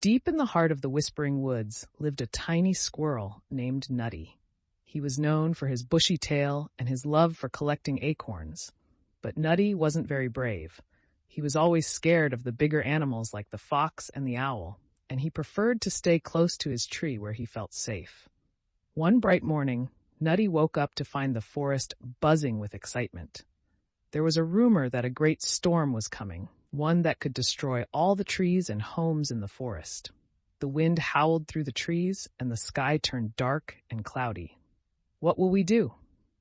Deep in the heart of the Whispering Woods lived a tiny squirrel named Nutty. He was known for his bushy tail and his love for collecting acorns. But Nutty wasn't very brave. He was always scared of the bigger animals like the fox and the owl, and he preferred to stay close to his tree where he felt safe. One bright morning, Nutty woke up to find the forest buzzing with excitement. There was a rumor that a great storm was coming, one that could destroy all the trees and homes in the forest. The wind howled through the trees, and the sky turned dark and cloudy. "What will we do?"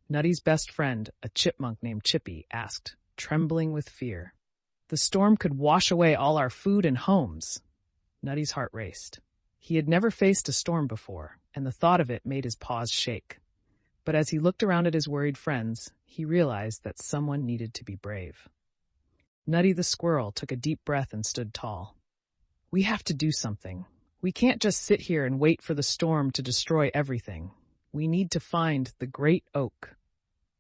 Nutty's best friend, a chipmunk named Chippy, asked, trembling with fear. "The storm could wash away all our food and homes." Nutty's heart raced. He had never faced a storm before, and the thought of it made his paws shake. But as he looked around at his worried friends, he realized that someone needed to be brave. Nutty the squirrel took a deep breath and stood tall. "We have to do something. We can't just sit here and wait for the storm to destroy everything. We need to find the great oak."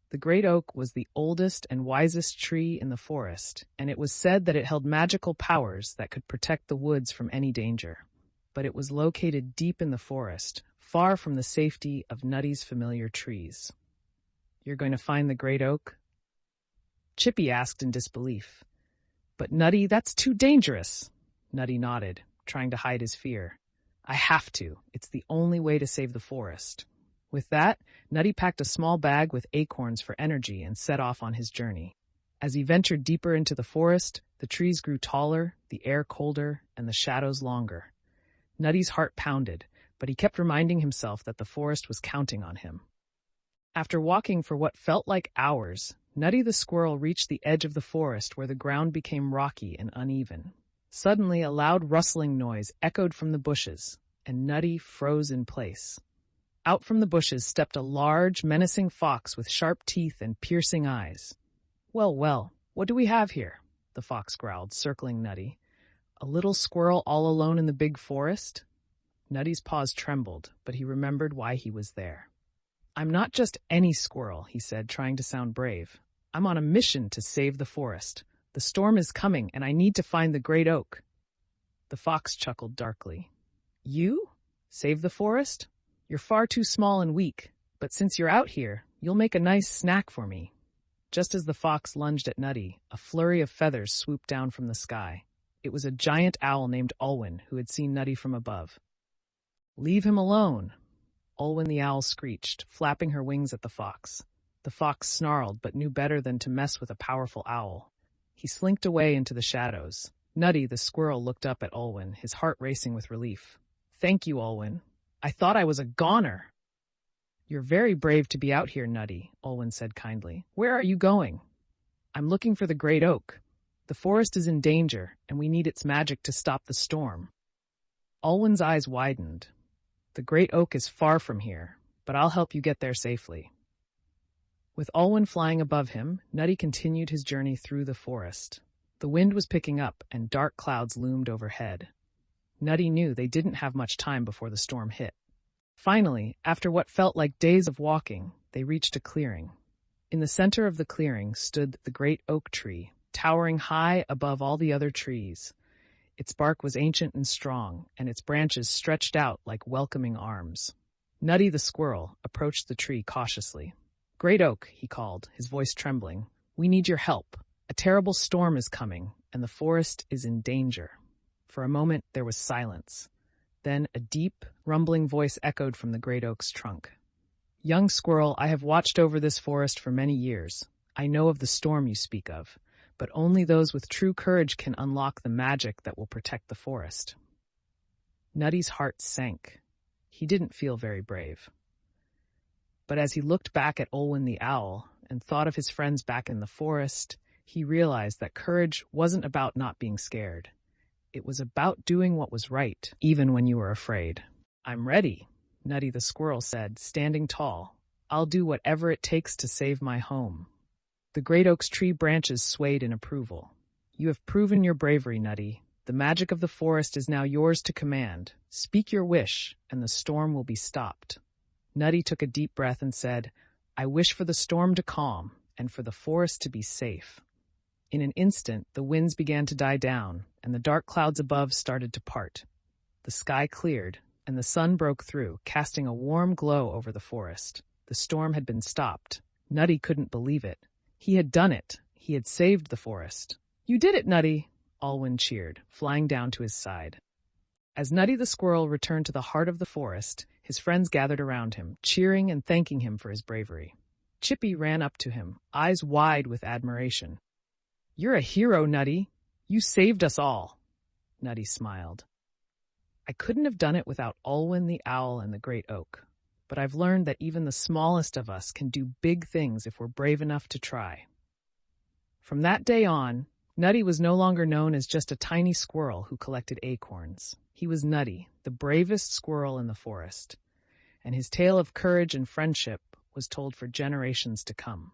The great oak was the oldest and wisest tree in the forest, and it was said that it held magical powers that could protect the woods from any danger. But it was located deep in the forest, far from the safety of Nutty's familiar trees. "You're going to find the great oak?" Chippy asked in disbelief. "But Nutty, that's too dangerous." Nutty nodded, trying to hide his fear. "I have to. It's the only way to save the forest." With that, Nutty packed a small bag with acorns for energy and set off on his journey. As he ventured deeper into the forest, the trees grew taller, the air colder, and the shadows longer. Nutty's heart pounded, but he kept reminding himself that the forest was counting on him. After walking for what felt like hours, Nutty the squirrel reached the edge of the forest where the ground became rocky and uneven. Suddenly, a loud rustling noise echoed from the bushes, and Nutty froze in place. Out from the bushes stepped a large, menacing fox with sharp teeth and piercing eyes. "Well, well, what do we have here?" the fox growled, circling Nutty. "A little squirrel all alone in the big forest?" Nutty's paws trembled, but he remembered why he was there. "I'm not just any squirrel," he said, trying to sound brave. "I'm on a mission to save the forest. The storm is coming, and I need to find the great oak." The fox chuckled darkly. "You? Save the forest? You're far too small and weak, but since you're out here, you'll make a nice snack for me." Just as the fox lunged at Nutty, a flurry of feathers swooped down from the sky. It was a giant owl named Olwen who had seen Nutty from above. "Leave him alone," Olwen the owl screeched, flapping her wings at the fox. The fox snarled, but knew better than to mess with a powerful owl. He slinked away into the shadows. Nutty the squirrel looked up at Olwen, his heart racing with relief. "Thank you, Olwen. I thought I was a goner." "You're very brave to be out here, Nutty," Olwen said kindly. "Where are you going?" "I'm looking for the great oak. The forest is in danger, and we need its magic to stop the storm." Olwen's eyes widened. "The great oak is far from here, but I'll help you get there safely." With Olwen flying above him, Nutty continued his journey through the forest. The wind was picking up, and dark clouds loomed overhead. Nutty knew they didn't have much time before the storm hit. Finally, after what felt like days of walking, they reached a clearing. In the center of the clearing stood the great oak tree, towering high above all the other trees. Its bark was ancient and strong, and its branches stretched out like welcoming arms. Nutty the squirrel approached the tree cautiously. "Great oak," he called, his voice trembling. "We need your help. A terrible storm is coming, and the forest is in danger." For a moment, there was silence. Then a deep, rumbling voice echoed from the great oak's trunk. "Young squirrel, I have watched over this forest for many years. I know of the storm you speak of, but only those with true courage can unlock the magic that will protect the forest." Nutty's heart sank. He didn't feel very brave. But as he looked back at Olwen the owl and thought of his friends back in the forest, he realized that courage wasn't about not being scared. It was about doing what was right, even when you were afraid. "I'm ready," Nutty the squirrel said, standing tall. "I'll do whatever it takes to save my home." The great oak's tree branches swayed in approval. "You have proven your bravery, Nutty. The magic of the forest is now yours to command. Speak your wish, and the storm will be stopped." Nutty took a deep breath and said, "I wish for the storm to calm, and for the forest to be safe." In an instant, the winds began to die down, and the dark clouds above started to part. The sky cleared, and the sun broke through, casting a warm glow over the forest. The storm had been stopped. Nutty couldn't believe it. He had done it. He had saved the forest. "You did it, Nutty!" Alwyn cheered, flying down to his side. As Nutty the squirrel returned to the heart of the forest, his friends gathered around him, cheering and thanking him for his bravery. Chippy ran up to him, eyes wide with admiration. "You're a hero, Nutty. You saved us all." Nutty smiled. "I couldn't have done it without Alwyn the owl and the great oak. But I've learned that even the smallest of us can do big things if we're brave enough to try." From that day on, Nutty was no longer known as just a tiny squirrel who collected acorns. He was Nutty, the bravest squirrel in the forest, and his tale of courage and friendship was told for generations to come.